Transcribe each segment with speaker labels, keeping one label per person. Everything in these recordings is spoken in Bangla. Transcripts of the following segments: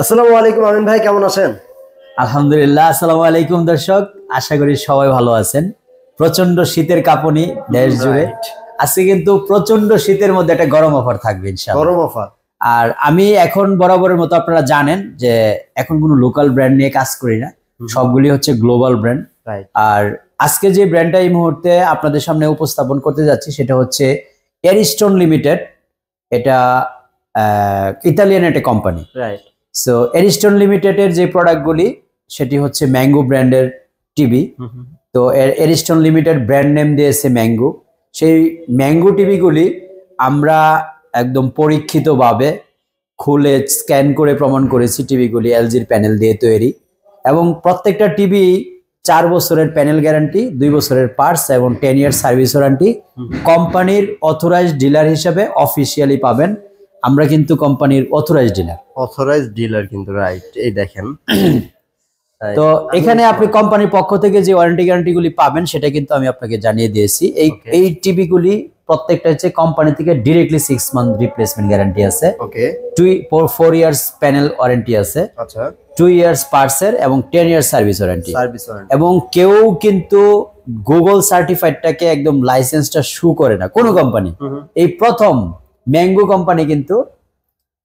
Speaker 1: আসসালামু আলাইকুম আমিন ভাই, কেমন আছেন?
Speaker 2: আলহামদুলিল্লাহ। আসসালামু আলাইকুম দর্শক, আশা করি সবাই ভালো আছেন। প্রচন্ড শীতের কাঁপুনি দেশ জুড়ে। আজকে কিন্তু প্রচন্ড শীতের মধ্যে একটা গরম অফার থাকবে ইনশাআল্লাহ।
Speaker 1: গরম অফার।
Speaker 2: আর আমি এখন বরাবরের মতো আপনারা জানেন যে এখন কোনো লোকাল ব্র্যান্ড নিয়ে কাজ করি না, সবগুলি হচ্ছে গ্লোবাল ব্র্যান্ড। আর আজকে যে ব্র্যান্ডটা এই মুহূর্তে আপনাদের সামনে উপস্থাপন করতে যাচ্ছি সেটা হচ্ছে এরিস্টোন লিমিটেড। এটা ইতালিয়ান একটা কোম্পানি। সো এরিস্টোন লিমিটেডের যে প্রোডাক্টগুলি সেটি হচ্ছে ম্যাঙ্গো ব্র্যান্ডের টিভি। তো এরিস্টোন লিমিটেড ব্র্যান্ড নেম দিয়েছে ম্যাঙ্গো। সেই ম্যাঙ্গো টিভিগুলি আমরা একদম পরীক্ষিতভাবে খুলে স্ক্যান করে প্রমাণ করেছি। টিভিগুলি এলজির প্যানেল দিয়ে তৈরি এবং প্রত্যেকটা টিভি 4 বছরের প্যানেল গ্যারান্টি, 2 বছরের পার্টস এবং 10 ইয়ার সার্ভিস ওয়ারেন্টি। কোম্পানির অথরাইজড ডিলার হিসেবে অফিসিয়ালি পাবেন। আমরা কিন্তু কোম্পানির অথরাইজড ডিলার কিন্তু রাইট। এই দেখেন, তো এখানে আপনি কোম্পানির পক্ষ থেকে যে ওয়ারেন্টি গ্যারান্টিগুলি পাবেন সেটা কিন্তু আমি আপনাকে জানিয়ে দিয়েছি। এই টিভিগুলি প্রত্যেকটা হচ্ছে কোম্পানি থেকে ডিরেক্টলি 6 মান্থ রিপ্লেসমেন্ট গ্যারান্টি আছে। 4 ইয়ার্স প্যানেল ওয়ারেন্টি আছে। 2 ইয়ার্স পার্টসের এবং 10 ইয়ার্স সার্ভিস ওয়ারেন্টি। এবং কেউ কিন্তু গুগল সার্টিফাইডটাকে একদম লাইসেন্সটা শু করে না কোনো কোম্পানি। এই প্রথম ম্যাঙ্গো কোম্পানি কিন্তু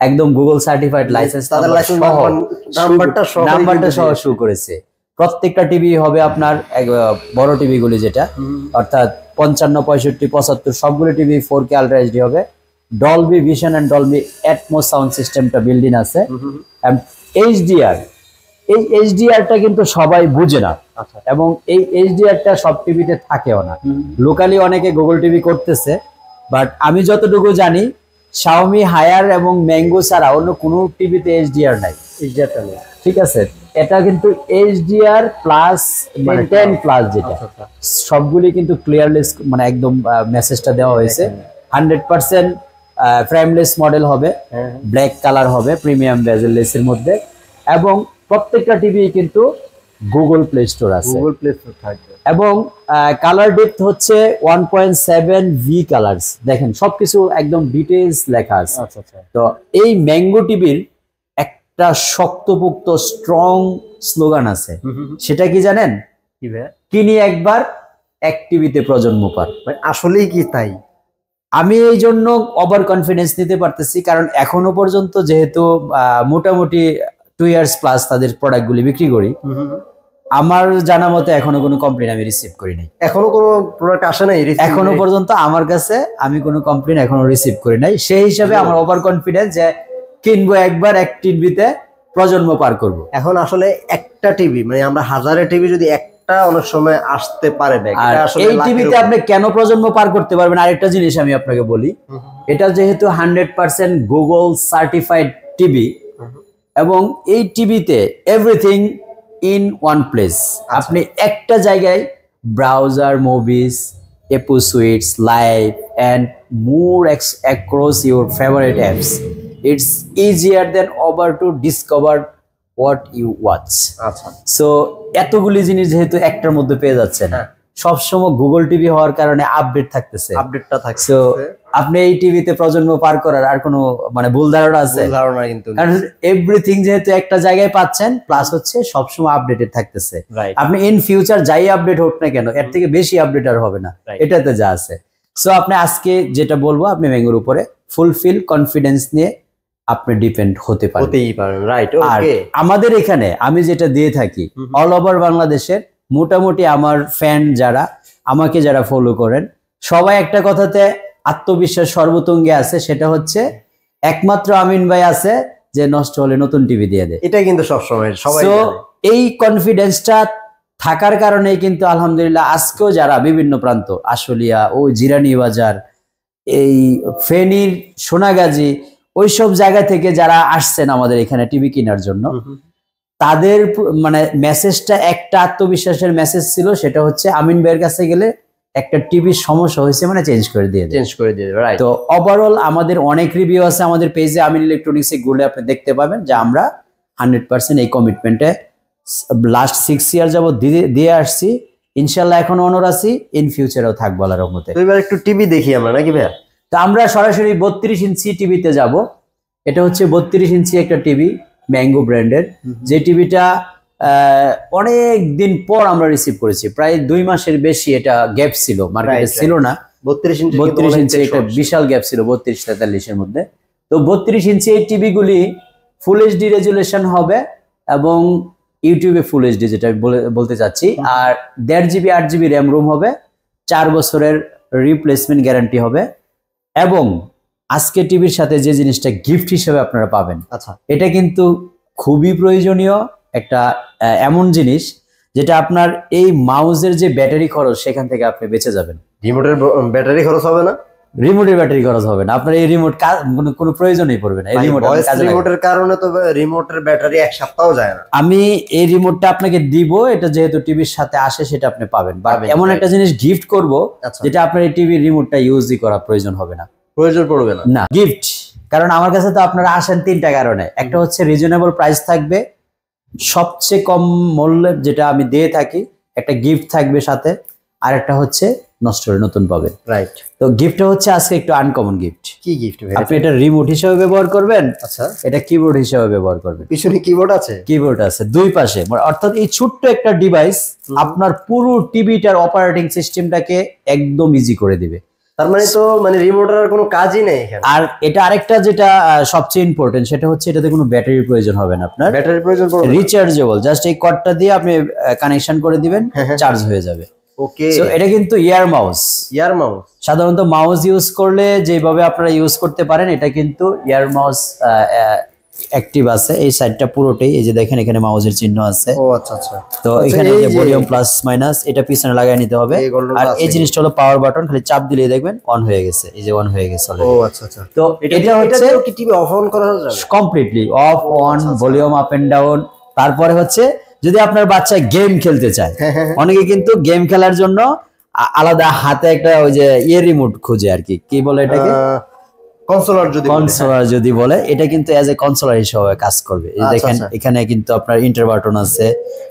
Speaker 2: একদম গুগল সার্টিফাইড লাইসেন্স নাম্বারটা সহ শো করেছে। প্রত্যেকটা টিভি হবে আপনার বড় টিভি গুলি যেটা অর্থাৎ 55, 65, 75 সবগুলো টিভি 4K আলট্রা এইচডি হবে। Dolby Vision and Dolby Atmos sound সিস্টেমটা বিল্ডিং আছে। এইচডিআর, এই এইচডিআরটা কিন্তু সবাই বুঝে না এবং এই এইচডিআরটা সব টিভিতে থাকেও না। লোকালি অনেকে গুগল টিভি করতেছে, বাট আমি যতটুকু জানি শাওমি হায়ার এবং ম্যাঙ্গো ছাড়া অন্য কোনো টিভিতে এইচডিআর নাই। এইচডিআরটা নেই, ঠিক আছে। এটা কিন্তু এইচডিআর প্লাস 10 প্লাস যেটা সবগুলি কিন্তু ক্লিয়ারলেস, মানে একদম মেসেজটা দেওয়া হয়েছে। 100% ফ্রেমলেস মডেল হবে, ব্ল্যাক কালার হবে প্রিমিয়াম বেজেললেসের মধ্যে এবং প্রত্যেকটা টিভি কিন্তু গুগল প্লে স্টোর আছে। থাকবে এবং কালার ডেপথ হচ্ছে 1.7 ভি কালারস। দেখেন সবকিছু একদম ডিটেইলস লেখা আছে। তো এই ম্যাঙ্গো টিভির একটা শক্তপোক্ত স্ট্রং স্লোগান আছে, সেটা কি জানেন? কিনি একবার এক টিভিতে প্রজন্ম পার।
Speaker 1: আসলেই কি তাই?
Speaker 2: আমি এই জন্য ওভার কনফিডেন্স নিতে পারতেছি কারণ এখনো পর্যন্ত যেহেতু মোটামুটি 2 ইয়ার্স প্লাস তাদের প্রোডাক্টগুলি বিক্রি করি, আমার জানা মতে এখনো কোনো কমপ্লেন আমি রিসিভ করি নাই।
Speaker 1: এখনো কোনো প্রোডাক্ট আসে নাই
Speaker 2: এখনো পর্যন্ত আমার কাছে, আমি কোনো কমপ্লেন এখনো রিসিভ করি নাই। সেই হিসাবে আমার ওভার কনফিডেন্স যে কিনবো একবার এক টিভিতে প্রজন্ম পার করব।
Speaker 1: এখন আসলে একটা টিভি, মানে আমরা হাজারে টিভি যদি একটা অনেক সময় আসতে পারে,
Speaker 2: এই টিভিতে আপনি কেন প্রজন্ম পার করতে পারবেন আরেকটা জিনিস আমি আপনাকে বলি। এটা যেহেতু 100% গুগল সার্টিফাইড টিভি এবং এই টিভিতে এভরিথিং ইন ওয়ান প্লেস। আপনি একটা জায়গায় browser, movies, episodes, live and more across your favourite apps. It's easier than over to discover what you watch. So এতগুলি জিনিস যেহেতু একটার মধ্যে পেয়ে যাচ্ছেন, সবসময় গুগল টিভি হওয়ার কারণে আপডেট থাকতেছে। সো আপনি এই টিভিতে প্রজন্ম পার করার আর কোনো মানে ভুল ধারণা আছে?
Speaker 1: কিন্তু
Speaker 2: কারণ এভরিথিং যেহেতু একটা জায়গায় পাচ্ছেন, প্লাস হচ্ছে সবসময় আপডেটেড থাকতেছে। আপনি ইন ফিউচার যাই আপডেট হোক না কেন, এর থেকে বেশি আপডেট আর হবে না, এটাতে যা আছে। সো আপনি আজকে যেটা বলবো, আপনি ম্যাঙ্গোর উপরে ফুলফিল কনফিডেন্স নিয়ে আপনি ডিপেন্ড হতে পারেন।
Speaker 1: রাইট।
Speaker 2: আর আমাদের এখানে আমি যেটা দিয়ে থাকি অল ওভার বাংলাদেশের মোটামুটি আমার ফ্যান যারা আমাকে যারা ফলো করেন, সবাই একটা কথাতে আত্মবিশ্বাস সর্বতঙ্গে আছে, সেটা হচ্ছে একমাত্র আমিন ভাই আছে যে নষ্ট হলে নতুন টিভি দিয়ে দেয়।
Speaker 1: এটা কিন্তু সবসময় সবাই
Speaker 2: জানে। এই কনফিডেন্সটা থাকার কারণে কিন্তু আলহামদুলিল্লাহ আজকেও যারা বিভিন্ন প্রান্ত, আশুলিয়া ও জিরানি বাজার, এই ফেনীর সোনাগাজী, ওইসব জায়গা থেকে যারা আসছেন আমাদের এখানে টিভি কেনার জন্য, তাদের মানে মেসেজটা একটা আত্মবিশ্বাসের মেসেজ ছিল, সেটা হচ্ছে আমিন ভাইয়ের কাছে গেলে একটা টিভির সমস্যা হয়েছে মানে চেঞ্জ করে দিয়ে দেবে। তো ওভারঅল আমাদের অনেক রিভিউ আছে আমাদের পেজে, আমিন ইলেকট্রনিক্সে ঘুরলে আপনি দেখতে পাবেন যে আমরা 100% এই কমিটমেন্টে লাস্ট 6 ইয়ার যাবত দিয়ে আসছি। ইনশাল্লাহ এখনো অনর আছি, ইন ফিউচারেও থাকবো আল্লাহর রহমতে।
Speaker 1: এবার একটু টিভি দেখি আমরা, নাকি ভাইয়া?
Speaker 2: তো আমরা সরাসরি 32 ইঞ্চি টিভিতে যাব। এটা হচ্ছে 32 ইঞ্চি একটা টিভি, ম্যাঙ্গো ব্র্যান্ডের, যে টিভিটা অনেক দিন পর আমরা রিসিভ করেছি, প্রায় 2 মাসের বেশি এটা গ্যাপ ছিল, মার্কেটে ছিল না।
Speaker 1: 32 ইঞ্চি
Speaker 2: 32 ইঞ্চি একটা বিশাল গ্যাপ ছিল 32-43 এর মধ্যে। তো 32 ইঞ্চি এই টিভি গুলি ফুল এইচডি রেজুলেশন হবে এবং ইউটিউবে ফুল এইচডি, যেটা আমি বলতে চাচ্ছি। আর 1.5 GB 8 GB র্যাম রোম হবে, 4 বছরের রিপ্লেসমেন্ট গ্যারান্টি হবে। এবং আজকে টিভির সাথে যে জিনিসটা গিফট হিসেবে আপনারা পাবেন,
Speaker 1: আচ্ছা,
Speaker 2: এটা কিন্তু খুবই প্রয়োজনীয় একটা এমন জিনিস যেটা আপনার এই মাউসের যে ব্যাটারি খরচ সেখান থেকে আপনি বেঁচে যাবেন।
Speaker 1: রিমোটের ব্যাটারি খরচ হবে না,
Speaker 2: রিমোটের ব্যাটারি খরচ হবে না, আপনার এই রিমোট কোনো প্রয়োজনই পড়বে না। এই
Speaker 1: রিমোটের কারণে তো রিমোটের ব্যাটারি 1 সপ্তাহ যায় না।
Speaker 2: আমি এই রিমোটটা আপনাকে দিব, এটা যেহেতু টিভির সাথে আসে সেটা আপনি পাবেন, বা এমন একটা জিনিস গিফট করব যেটা আপনার এই টিভির রিমোটটা ইউজই করা প্রয়োজন হবে না,
Speaker 1: প্রয়োজন পড়বে না।
Speaker 2: না গিফট। কারণ আমার কাছে তো আপনারা আসেন 3টা কারণে। একটা হচ্ছে রিজনেবল প্রাইস থাকবে, সবচেয়ে কম মূল্যে যেটা আমি দিয়ে থাকি, একটা গিফট থাকবে সাথে, আর একটা হচ্ছে নষ্ট হলে নতুন পাবেন।
Speaker 1: রাইট।
Speaker 2: তো গিফটটা হচ্ছে আজকে একটু আনকমন গিফট।
Speaker 1: কি গিফট ভাই?
Speaker 2: আপনি এটা রিমোট হিসেবে ব্যবহার করবেন,
Speaker 1: আচ্ছা,
Speaker 2: এটা কিবোর্ড হিসেবে ব্যবহার করবেন।
Speaker 1: পিছনে কিবোর্ড আছে?
Speaker 2: কিবোর্ড আছে 2 পাশে, অর্থাৎ এই ছোট্ট একটা ডিভাইস আপনার পুরো টিভিটার অপারেটিং সিস্টেমটাকে একদম ইজি করে দিবে।
Speaker 1: তার মানে তো রিমোটের আর কোনো কাজই নেই এখানে।
Speaker 2: আর এটা আরেকটা যেটা সবচেয়ে ইম্পর্টেন্ট, সেটা হচ্ছে এটাতে কোনো ব্যাটারির প্রয়োজন হবে না, আপনার
Speaker 1: ব্যাটারির প্রয়োজন পড়বে না,
Speaker 2: রিচার্জেবল। জাস্ট এই কর্ডটা দিয়ে আপনি কানেকশন করে দিবেন, চার্জ হয়ে যাবে।
Speaker 1: ওকে।
Speaker 2: সো এটা কিন্তু ইয়ার মাউস।
Speaker 1: ইয়ার মাউস
Speaker 2: সাধারণত মাউস ইউজ করলে যেভাবে আপনারা ইউজ করতে পারেন, এটা কিন্তু ইয়ার মাউস অ্যাক্টিভ আছে। এই সাইডটা পুরোটাই, এই যে দেখেন এখানে মাউসের চিহ্ন আছে।
Speaker 1: ও আচ্ছা আচ্ছা।
Speaker 2: তো এখানে যে ভলিউম প্লাস মাইনাস, এটা পিছনে লাগিয়ে নিতে হবে। আর এই জিনিসটা হলো পাওয়ার বাটন, খালি চাপ দিলেই দেখবেন অন হয়ে গেছে, এই যে অন হয়ে গেছে অলরেডি।
Speaker 1: ও আচ্ছা আচ্ছা।
Speaker 2: তো এটা হচ্ছে
Speaker 1: কি টিভি অফ অন করা যাবে?
Speaker 2: Completely off on, volume up and down. তারপরে হচ্ছে যদি আপনার বাচ্চা গেম খেলতে চায়, অনেকে কিন্তু গেম খেলার জন্য আলাদা হাতে একটা ওই যে রিমোট খুঁজে আর কি বলে এটাকে, কনসোলার যদি বলে, এটা কিন্তু এজ এ কনসোলার হিসেবে কাজ করবে। এই দেখেন এখানে কিন্তু আপনার ইন্টার বাটন আছে।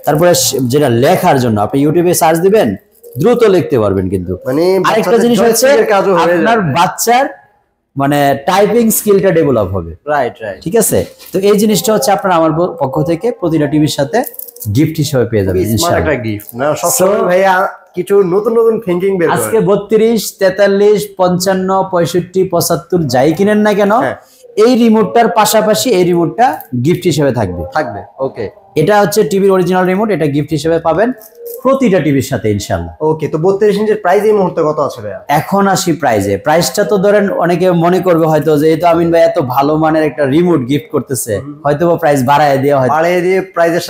Speaker 2: তারপরে যেটা লেখার জন্য আপনি ইউটিউবে সার্চ দিবেন, দ্রুত লিখতে পারবেন। কিন্তু আরেকটা জিনিস হচ্ছে আপনার বাচ্চার টাইপিং স্কিলটা ডেভেলপ হবে।
Speaker 1: রাইট রাইট,
Speaker 2: ঠিক আছে। তো এই জিনিসটা হচ্ছে আপনার আমার পক্ষ থেকে প্রতিটা টিভির সাথে গিফট হিসেবে পেয়ে যাবেন ইনশাআল্লাহ।
Speaker 1: একটা গিফট না, সবসময় ভাইয়া কিছু নতুন নতুন থিংকিং বের করে।
Speaker 2: আজকে 32, 43, 55, 65, 75 যাই কিনেন না কেন, এই রিমোটটার পাশাপাশি এই রিমোটটা গিফট হিসেবে থাকবে।
Speaker 1: ওকে।
Speaker 2: এটা হচ্ছে টিভির অরিজিনাল রিমোট, এটা গিফট হিসেবে পাবেন প্রতিটা টিভির সাথে ইনশাআল্লাহ।
Speaker 1: ওকে। তো 32 ইঞ্চির প্রাইস এই মুহূর্তে কত আছে ভাইয়া?
Speaker 2: এখন আসি প্রাইজে। প্রাইসটা তো ধরেন অনেকে মনে করবে হয়তো যে এই তো আমিন ভাই এত ভালো মানের একটা রিমোট গিফট করতেছে, হয়তো প্রাইস বাড়ায় দেওয়া হয়,
Speaker 1: বাড়ায় দিয়ে প্রাইজের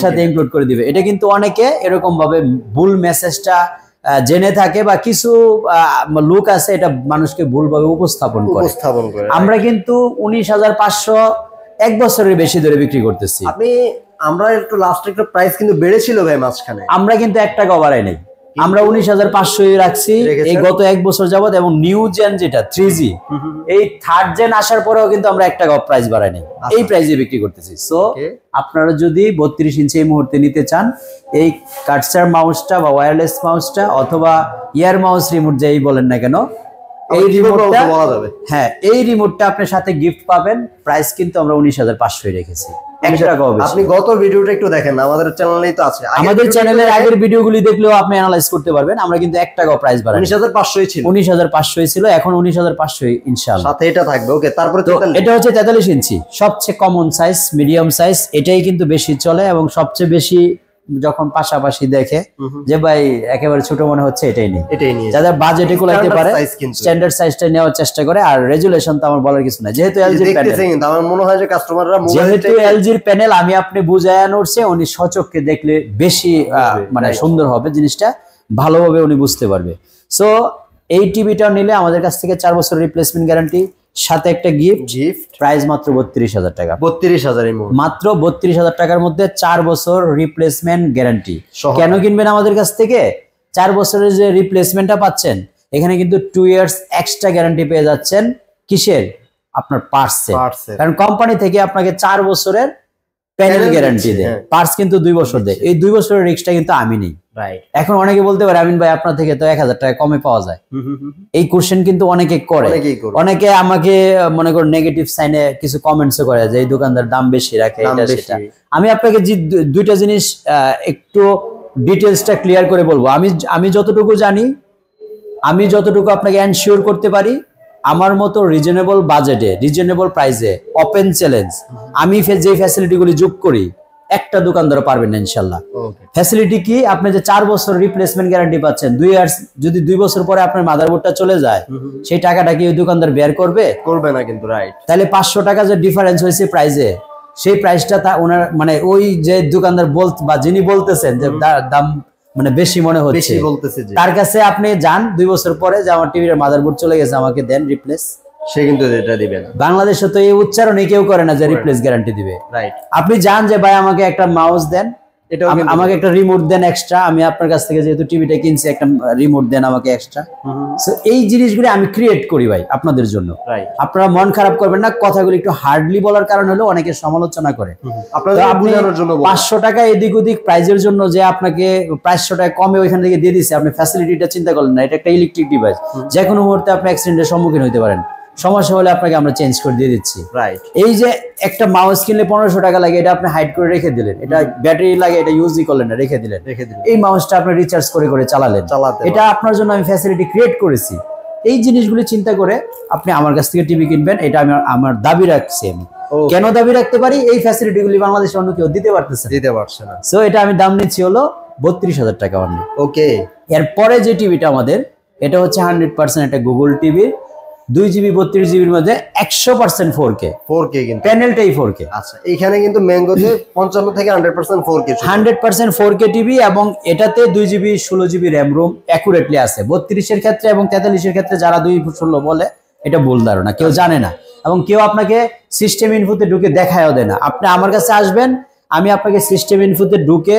Speaker 1: সাথে
Speaker 2: ইনক্লুড করে দিবে। এটা কিন্তু অনেকে এরকম ভাবে ভুল মেসেজটা জেনে থাকে, বা কিছু লোক আছে এটা মানুষকে ভুলভাবে উপস্থাপন করে। আমরা কিন্তু 19,500 1 বছরের বেশি ধরে বিক্রি করতেছি।
Speaker 1: আমরা একটু লাস্ট একটা প্রাইস কিন্তু বেড়েছিল ভাই মাঝখানে,
Speaker 2: আমরা কিন্তু 1 টাকাও বাড়াই নাই। আমরা 19,500 রাখছি এই গত 1 বছর যাবত। এবং নিউ জেন যেটা 3G, এই 3rd জেন আসার পরেও কিন্তু আমরা 1 টাকাও প্রাইস বাড়াই নাই, এই প্রাইসে বিক্রি করতেছি। সো আপনারা যদি 32 ইঞ্চি এই মুহূর্তে নিতে চান, এই কাটসার মাউসটা বা ওয়্যারলেস মাউসটা অথবা ইয়ার মাউস রিমোট যেই বলেন না কেন, এই রিমোটটা বলা যাবে। হ্যাঁ, এই রিমোটটা আপনার সাথে গিফট পাবেন। প্রাইস কিন্তু আমরা 19,500 রেখেছি।
Speaker 1: আপনি গত ভিডিওটা একটু দেখেন, আমাদের চ্যানেলেই তো আছে।
Speaker 2: আমাদের চ্যানেলের আগের ভিডিওগুলি দেখলেও আপনি অ্যানালাইজ করতে পারবেন। আমরা কিন্তু 1 টাকাও প্রাইস বাড়াই।
Speaker 1: 19,500 ছিল,
Speaker 2: 19,500 ছিল, এখন 19,500 ইনশাআল্লাহ।
Speaker 1: সাথে এটা থাকবে। ওকে। তারপরে
Speaker 2: এটা হচ্ছে 43 ইঞ্চি, সবচেয়ে কমন সাইজ, মিডিয়াম সাইজ। এটাই কিন্তু বেশি চলে এবং সবচেয়ে বেশি যখন পাশাপাশি দেখে যে ভাই একেবারে ছোট মনে হচ্ছে, এটাই নিয়ে যাদের বাজেটে কুলাইতে পারে স্ট্যান্ডার্ড সাইজটা নেওয়ার চেষ্টা করে। আর রেজুলেশন তো আমার বলার কিছু না, যেহেতু এলজির প্যানেল, আমার মনে হয় যে কাস্টমাররা যেহেতু এলজির প্যানেল আমি আপনি বুঝায় আনছে, উনি সচক্ষে দেখলে বেশি সুন্দর হবে জিনিসটা, ভালোভাবে উনি বুঝতে পারবে। সো এই টিভিটা নিলে আমাদের কাছ থেকে 4 বছর রিপ্লেসমেন্ট গ্যারান্টি, সাথে একটা গিফট। প্রাইস মাত্র 32,000 টাকা।
Speaker 1: 32,000
Speaker 2: মাত্র 32,000 টাকার মধ্যে 4 বছর রিপ্লেসমেন্ট গ্যারান্টি। কেন কিনবেন আমাদের কাছ থেকে? 4 বছরের যে রিপ্লেসমেন্টটা পাচ্ছেন, এখানে কিন্তু 2 ইয়ার্স এক্সট্রা গ্যারান্টি পেয়ে যাচ্ছেন। কিসের? আপনার পার্টসে। কারণ কোম্পানি থেকে আপনাকে 4 বছরের প্যানেল গ্যারান্টি দেয়, পার্টস কিন্তু 2 বছর দেয়। এই 2 বছরের রিস্কটা কিন্তু আমি নেই।
Speaker 1: রাইট।
Speaker 2: এখন অনেকে বলতে পারে আমিন ভাই আপনার থেকে তো 1000 টাকা কমে পাওয়া যায়, এই কোশ্চেন কিন্তু অনেকে করে। অনেকে আমাকে মনে করো নেগেটিভ সাইনে কিছু কমেন্টস করে যে এই দোকানদার দাম বেশি রাখে এটা সেটা। আমি আপনাকে যে দুইটা জিনিস একটু ডিটেইলসটা ক্লিয়ার করে বলবো। আমি যতটুকু জানি, আমি যতটুকু আপনাকে এনশিওর করতে পারি, আমার মতো রিজনেবল বাজেটে রিজনেবল প্রাইসে ওপেন চ্যালেঞ্জ আমি যে ফ্যাসিলিটিগুলি যোগ করি একটা দোকানদার পারবেন না ইনশাআল্লাহ। ফ্যাসিলিটি কি? আপনি যে 4 বছর রিপ্লেসমেন্ট গ্যারান্টি পাচ্ছেন, 2 ইয়ার্স যদি 2 বছর পরে আপনার মাদারবোর্ডটা চলে যায় সেই টাকাটা কি ওই দোকানদার বেয়ার করবে?
Speaker 1: করবে না কিন্তু। রাইট।
Speaker 2: তাহলে 500 টাকা যে ডিফারেন্স হয়েছে প্রাইসে, সেই প্রাইসটা তা ওনার মানে ওই যে দোকানদার বা যিনি বলতেছেন যে দাম মানে বেশি মনে হচ্ছে তার কাছে আপনি যান 2 বছর পরে যে আমার টিভির মাদারবোর্ড চলে গেছে আমাকে দেন রিপ্লেস,
Speaker 1: সে কিন্তু এটা দিবে না।
Speaker 2: বাংলাদেশে তো এই উচ্চারণে কেউ করে না যে রিপ্লেস গ্যারান্টি দিবে।
Speaker 1: রাইট।
Speaker 2: আপনি যান যে ভাই আমাকে একটা মাউস দেন, আমাকে একটা রিমোট দেন এক্সট্রা, আমি আপনার কাছ থেকে যেহেতু টিভিটা কিনছি একটা রিমোট দেন আমাকে এক্সট্রা। সো এই জিনিসগুলো আমি ক্রিয়েট করি ভাই আপনাদের জন্য। আপনারা মন খারাপ করবেন না, কথাগুলো একটু হার্ডলি বলার কারণ হলো অনেকে সমালোচনা করে। আপনি 500 টাকা এদিক ওদিক প্রাইজের জন্য যে আপনাকে 500 টাকা কমে ওইখান থেকে দিয়ে দিচ্ছে, আপনি ফ্যাসিলিটিটা চিন্তা করলেন না। এটা একটা ইলেকট্রিক ডিভাইস, যে কোনো মুহূর্তে আপনি অ্যাক্সিডেন্টের সম্মুখীন হতে পারেন, সমস্যা হলে আপনাকে আমরা চেঞ্জ করে দিয়ে দিচ্ছি। রাইট। এই যে একটা মাউস কিনলে 1500 টাকা লাগে, এটা আপনি হাইড করে রেখে দিলেন, এটা ব্যাটারি লাগে, এটা ইউজই করলেন না, রেখে দিলেন। এই মাউসটা আপনি রিচার্জ করে করে চালালেন, এটা আপনার জন্য আমি ফ্যাসিলিটি ক্রিয়েট করেছি। এই জিনিসগুলো চিন্তা করে আপনি আমার কাছ থেকে টিভি কিনবেন, এটা আমি আমার দাবি রাখছি। আমি কেন দাবি রাখতে পারি? এই ফ্যাসিলিটিগুলি বাংলাদেশে অন্য কেউ দিতে পারছে না। সো এটা আমি দাম নিচ্ছি হলো 32,000 টাকা অনলি। ওকে। এরপরে যে টিভিটা আমাদের, এটা হচ্ছে 100% একটা গুগল টিভি, 2 জিবি 32 জিবির মধ্যে 100% 4K কিন্তু প্যানেলটাই 4K।
Speaker 1: আচ্ছা, এখানে কিন্তু ম্যাঙ্গোতে 55 থেকে 100% 4K
Speaker 2: 100% 4K টিভি, এবং এটাতে 2 GB 16 GB RAM ROM accurately আছে। 32 এর ক্ষেত্রে এবং 43 এর ক্ষেত্রে যারা 216 বলে এটা ভুল ধারণা, কেউ জানে না এবং কেউ আপনাকে সিস্টেম ইনফোতে ঢুকে দেখায়ও দেয় না। আপনি আমার কাছে আসবেন, আমি আপনাকে সিস্টেম ইনফোতে ঢুকে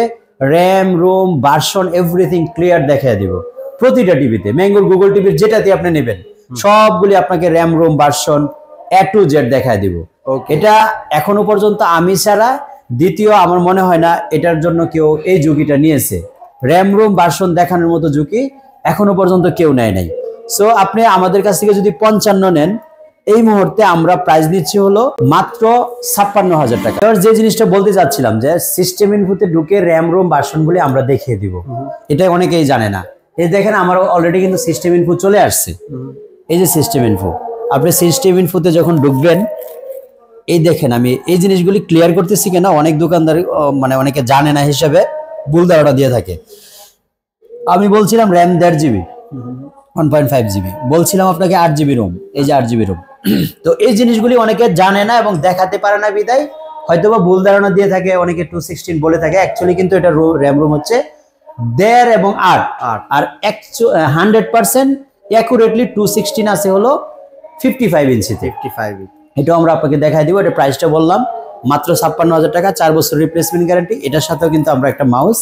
Speaker 2: RAM ROM version everything clear দেখায় দিব প্রতিটা টিভিতে। ম্যাঙ্গোর গুগল টিভির যেটাতে আপনি নেবেন সবগুলি আপনাকে RAM ROM version A to Z দেখায় দিব। এটা এখনো পর্যন্ত আমি ছাড়া দ্বিতীয় আমার মনে হয় না এটার জন্য কেউ এই ঝুঁকিটা নিয়েছে। র্যাম রোম ভার্সন দেখানোর মতো ঝুঁকি এখনো পর্যন্ত কেউ নেয় নাই। সো আপনি আমাদের কাছ থেকে যদি 55 নেন, এই মুহূর্তে আমরা প্রাইস দিচ্ছি হলো মাত্র 56,000 টাকা। এবার যে জিনিসটা বলতে চাচ্ছিলাম যে সিস্টেম ইনফোতে ঢুকে র্যাম রোম ভার্সনগুলি আমরা দেখিয়ে দিব, এটা অনেকেই জানে না। এই দেখেন আমার অলরেডি কিন্তু সিস্টেম ইনফো চলে আসছে। এই যে সিস্টেম ইনফো, আপনি সিস্টেম ইনফোতে যখন ঢুকবেন, এই দেখেন আমি এই জিনিসগুলি ক্লিয়ার করতেছি কেন, অনেক দোকানদার মানে অনেকে জানে না হিসেবে ভুল ধারণা দিয়ে থাকে। আমি বলছিলাম র্যাম 1.5 জিবি 1.5 জিবি, বলছিলাম আপনাকে 8 জিবি রোম, এই যে 8 জিবি রোম। তো এই জিনিসগুলি অনেকে জানে না এবং দেখাতে পারে না বিদায় হয়তোবা ভুল ধারণা দিয়ে থাকে, অনেকে 216 বলে থাকে। অ্যাকচুয়ালি কিন্তু এটা র্যাম রোম হচ্ছে 1.5 এবং 8 আর 100% অ্যাকুরেটলি 216 আছে হলো 55 ইঞ্চিতে। এটাও আমরা আপনাকে দেখাই দিব। এটা প্রাইসটা বললাম মাত্র 56,000 টাকা, 4 বছর রিপ্লেসমেন্ট গ্যারান্টি। এটার সাথেও কিন্তু আমরা একটা মাউস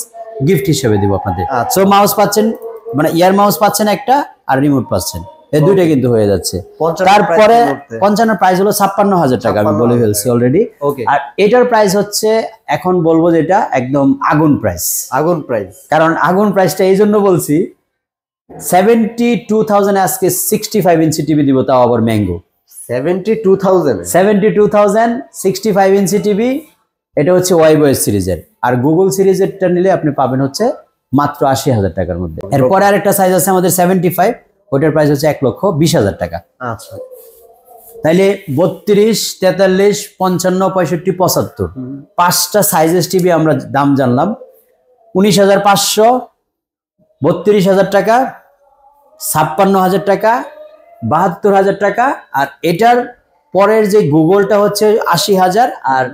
Speaker 2: গিফট হিসেবে দিব আপনাদের। সো মাউস পাচ্ছেন, মানে ইয়ার মাউস পাচ্ছেন একটা আর রিমোট পাচ্ছেন, এই দুইটা কিন্তু হয়ে যাচ্ছে। তারপরে 55 প্রাইস হলো 56,000 টাকা, আমি বলে ফেলছি অলরেডি। আর এটার প্রাইস হচ্ছে এখন বলবো যেটা একদম আগুন প্রাইস। কারণ আগুন প্রাইসটা এই জন্য বলছি, 72,000 আজকে 65 ইঞ্চি টিভি দিব, তাও আবার ম্যাঙ্গো। 72,000 65 ইঞ্চি টিভি, এটা হচ্ছে ওয়াইবয়েস সিরিজের। আর গুগল সিরিজেরটা নিলে আপনি পাবেন হচ্ছে মাত্র 80,000 টাকার মধ্যে। এরপরে আরেকটা সাইজ আছে আমাদের 75, ওটার প্রাইস হচ্ছে 1,20,000 টাকা। আচ্ছা, তাইলে 32, 43, 55, 65, 75 5টা সাইজের টিভি আমরা দাম জানলাম। 19,500, 32,000 টাকা, 56,000 টাকা, 72,000 টাকা। আর এটার পরের যে গুগলটা হচ্ছে 80,000, আর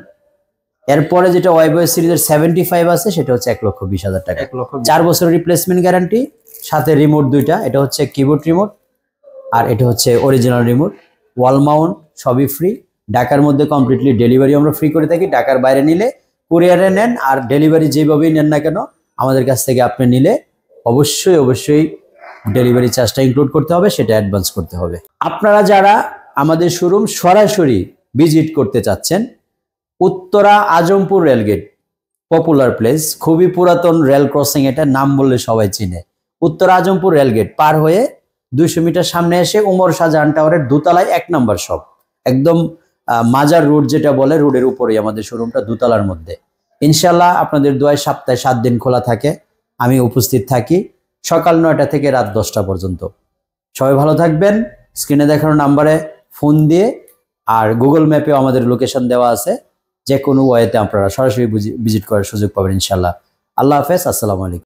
Speaker 2: এরপরে যেটা ওয়াইবয়েস সিরিজের 75 আছে সেটা হচ্ছে 1,20,000 টাকা। 4 বছর রিপ্লেসমেন্ট গ্যারান্টি, সাথে রিমোট দুইটা, এটা হচ্ছে কিবোর্ড রিমোট আর এটা হচ্ছে অরিজিনাল রিমোট। ওয়াল মাউন্ট সবই ফ্রি। ঢাকার মধ্যে কমপ্লিটলি ডেলিভারি আমরা ফ্রি করে থাকি। ঢাকার বাইরে নিলে কুরিয়ারে নেন, আর ডেলিভারি যেভাবেই নেন না কেন আমাদের কাছ থেকে আপনি নিলে অবশ্যই ডেলিভারি চার্জটা ইনক্লুড করতে হবে, সেটা অ্যাডভান্স করতে হবে। আপনারা যারা আমাদের শোরুম সরাসরি ভিজিট করতে চাচ্ছেন, Uttara Azampur rail gate popular place, খুবই পুরাতন রেল ক্রসিং, এটা নাম বললে সবাই চিনে। উত্তর আজমপুর রেলগেট পার হয়ে 200 মিটার সামনে এসে উমর শাহজাহান টাওয়ারের দোতলায় 1 নম্বর শপ, একদম মাজার রোড যেটা বলে, রোডের উপরেই আমাদের শোরুমটা, দোতলার মধ্যে। ইনশাল্লাহ আপনাদের দোয়ায় সপ্তাহে 7 দিন খোলা থাকে, আমি উপস্থিত থাকি সকাল 9টা থেকে রাত 10টা পর্যন্ত। সবাই ভালো থাকবেন। স্ক্রিনে দেখানো নাম্বারে ফোন দিয়ে, আর গুগল ম্যাপেও আমাদের লোকেশন দেওয়া আছে, যে কোনো ওয়েতে আপনারা সরাসরি ভিজিট করার সুযোগ পাবেন ইনশাল্লাহ। আল্লাহ হাফেজ, আসসালামু আলাইকুম।